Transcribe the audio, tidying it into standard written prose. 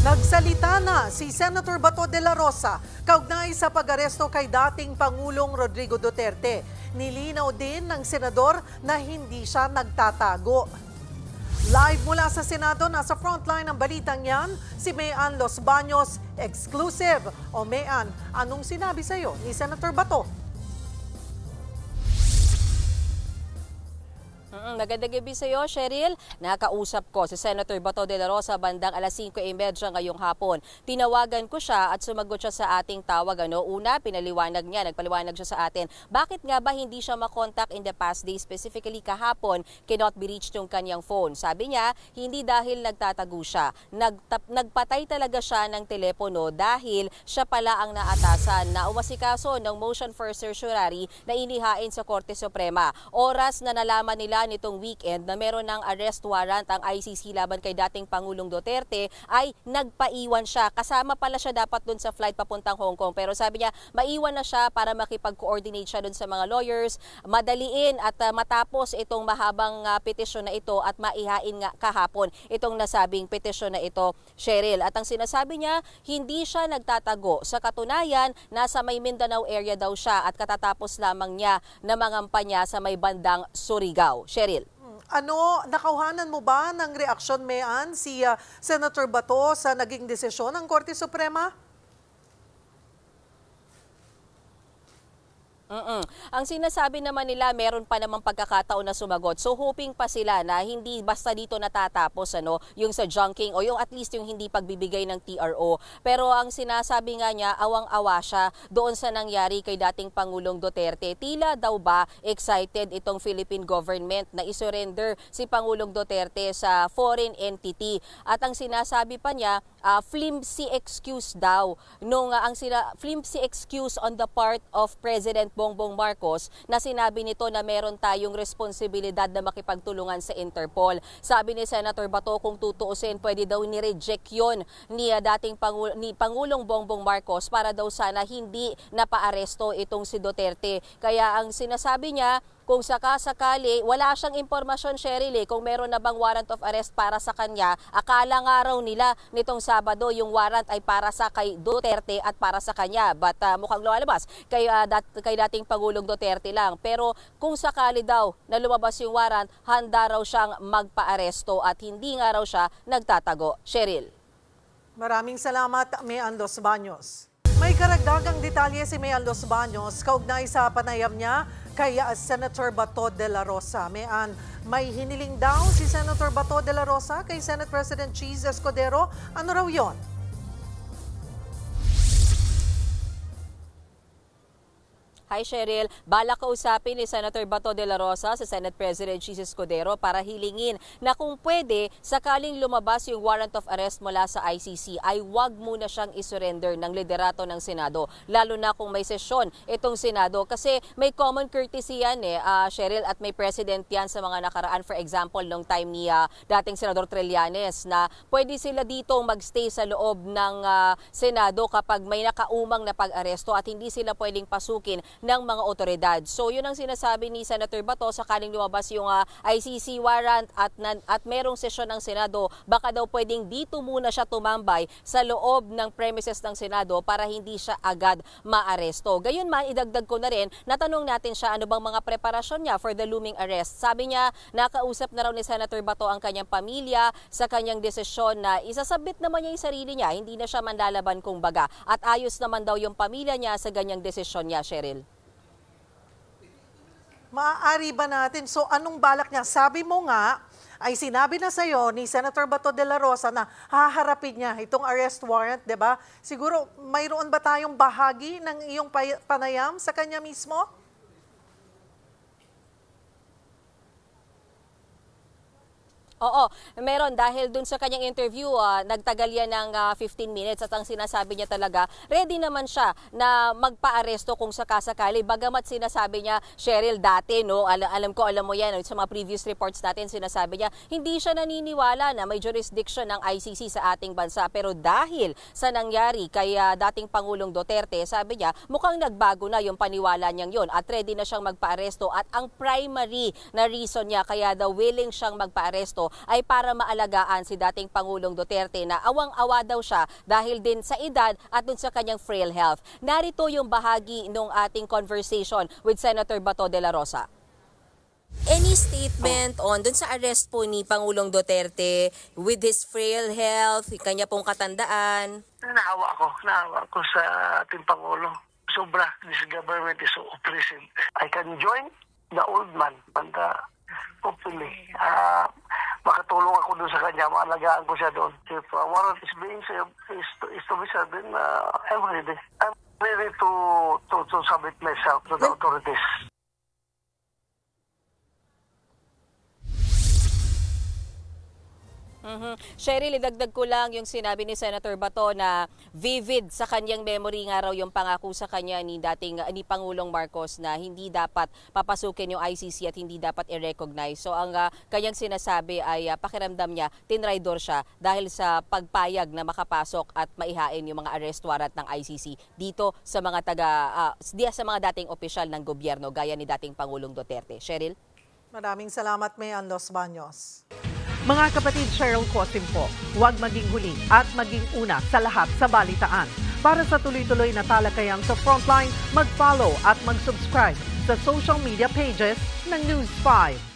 Nagsalita na si Senator Bato de la Rosa kaugnay sa pag-aresto kay dating Pangulong Rodrigo Duterte. Nilinaw din ng senador na hindi siya nagtatago. Live mula sa Senado, nasa frontline ng balitang yan, si Mayan Los Baños, exclusive. O Mayan, anong sinabi sa'yo ni Senator Bato? Magandang gabi sa iyo, Cheryl. Nakausap ko si Senator Bato de la Rosa bandang alas 5:30 ngayong hapon. Tinawagan ko siya at sumagot siya sa ating tawag. Una, nagpaliwanag siya sa atin. Bakit nga ba hindi siya makontak in the past days, specifically kahapon, cannot be reached yung kanyang phone? Sabi niya, hindi dahil nagtatago siya. Nagpatay talaga siya ng telepono dahil siya pala ang naatasan na umasikaso ng motion for certiorari na inihain sa Korte Suprema. Oras na nalaman nila nitong weekend na meron ng arrest warrant ang ICC laban kay dating Pangulong Duterte ay nagpaiwan siya. Kasama pala siya dapat dun sa flight papuntang Hong Kong. Pero sabi niya, maiwan na siya para makipag-coordinate siya dun sa mga lawyers, madaliin at matapos itong mahabang petisyon na ito at maihain nga kahapon itong nasabing petisyon na ito, Cheryl. At ang sinasabi niya, hindi siya nagtatago. Sa katunayan, nasa may Mindanao area daw siya at katatapos lamang niya na mangampanya sa may bandang Surigao. Cheryl. Nakauhanan mo ba ng reaksyon, Mayan, si Senator Bato sa naging desisyon ng Korte Suprema? Ang sinasabi naman nila, meron pa namang pagkakataon na sumagot. So hoping pa sila na hindi basta dito natatapos yung sa junking o yung at least yung hindi pagbibigay ng TRO. Pero ang sinasabi nga niya, awang-awa siya doon sa nangyari kay dating Pangulong Duterte. Tila daw ba excited itong Philippine government na isurrender si Pangulong Duterte sa foreign entity. At ang sinasabi pa niya, flimsy excuse daw. Flimsy excuse on the part of President Bongbong Marcos na sinabi nito na meron tayong responsibilidad na makipagtulungan sa Interpol. Sabi ni Senator Bato, kung tutuusin, pwede daw ni-reject yun ni Pangulong Bongbong Marcos para daw sana hindi napaaresto itong si Duterte. Kaya ang sinasabi niya, kung sakasakali, wala siyang impormasyon, Cheryl, kung meron na bang warrant of arrest para sa kanya. Akala nga raw nila nitong Sabado yung warrant ay para sa kay Duterte at para sa kanya. But mukhang lumalabas kay dating Pangulong Duterte lang. Pero kung sakali daw na lumabas yung warrant, handa raw siyang magpa-aresto at hindi nga raw siya nagtatago. Cheryl. Maraming salamat, Mayan Los Baños. May karagdagang detalye si Mayan Los Baños kaugnay sa panayam niya kay Senator Bato de la Rosa. May hiniling daw si Senator Bato de la Rosa kay Senate President Cheese Escudero. Ano raw yon? Hi Cheryl, balak kausapin ni Senator Bato de la Rosa sa Senate President Cheese Escudero para hilingin na kung pwede, sakaling lumabas yung warrant of arrest mula sa ICC ay wag muna siyang isurrender ng liderato ng Senado, lalo na kung may sesyon itong Senado kasi may common courtesy yan Cheryl, at may precedent yan sa mga nakaraan. For example, nung time ni dating Senador Trillanes na pwede sila dito magstay sa loob ng Senado kapag may nakaumang na pag-aresto at hindi sila pwedeng pasukin ng mga otoridad. So yun ang sinasabi ni Senator Bato, sakaling lumabas yung ICC warrant at merong sesyon ng Senado, baka daw pwedeng dito muna siya tumambay sa loob ng premises ng Senado para hindi siya agad maaresto. Gayunman, idagdag ko na rin, natanong natin siya ano bang mga preparasyon niya for the looming arrest. Sabi niya, nakausap na raw ni Senator Bato ang kanyang pamilya sa kanyang desisyon na isasabit naman niya yung sarili niya, hindi na siya manlalaban kung baga. At ayos naman daw yung pamilya niya sa ganyang desisyon niya, Cheryl. Maaari ba natin? So anong balak niya? Sabi mo nga, ay sinabi na sa'yo ni Senator Bato de la Rosa na haharapin niya itong arrest warrant, di ba? Siguro mayroon ba tayong bahagi ng iyong panayam sa kanya mismo? Oo, meron dahil dun sa kanyang interview, nagtagal yan ng 15 minutes at ang sinasabi niya talaga, ready naman siya na magpa-aresto kung sakasakali. Bagamat sinasabi niya, Cheryl, dati, alam mo yan, sa mga previous reports natin, sinasabi niya, hindi siya naniniwala na may jurisdiction ng ICC sa ating bansa. Pero dahil sa nangyari kay dating Pangulong Duterte, sabi niya, mukhang nagbago na yung paniwala niyang yun at ready na siyang magpa-aresto. At ang primary na reason niya, kaya daw willing siyang magpa-aresto, ay para maalagaan si dating Pangulong Duterte na awang-awa daw siya dahil din sa edad at dun sa kanyang frail health. Narito yung bahagi ng ating conversation with Senator Bato de la Rosa. Any statement on dun sa arrest po ni Pangulong Duterte with his frail health, kanya pong katandaan? Naawa ko sa ating Pangulo. Sobra, this government is so oppressive. I can join the old man and hopefully makatulong ako doon sa kanya, maalagaan ko siya doon. If warrant is being served, is to be served, then I'm ready. I'm ready to submit myself to the authorities. Cheryl, idagdag ko lang yung sinabi ni Senator Bato na vivid sa kanyang memory nga raw yung pangako sa kanya ni Pangulong Marcos na hindi dapat papasukin yung ICC at hindi dapat i-recognize. So ang kanyang sinasabi ay pakiramdam niya tinraidor siya dahil sa pagpayag na makapasok at maihain yung mga arrest warrant ng ICC dito sa mga sa mga dating opisyal ng gobyerno gaya ni dating Pangulong Duterte. Cheryl? Maraming salamat, Mayan Los Baños. Mga kapatid, Cheryl Cosim po, huwag maging huli at maging una sa lahat sa balitaan. Para sa tuloy-tuloy na talakayan sa Frontline, mag-follow at mag-subscribe sa social media pages ng News 5.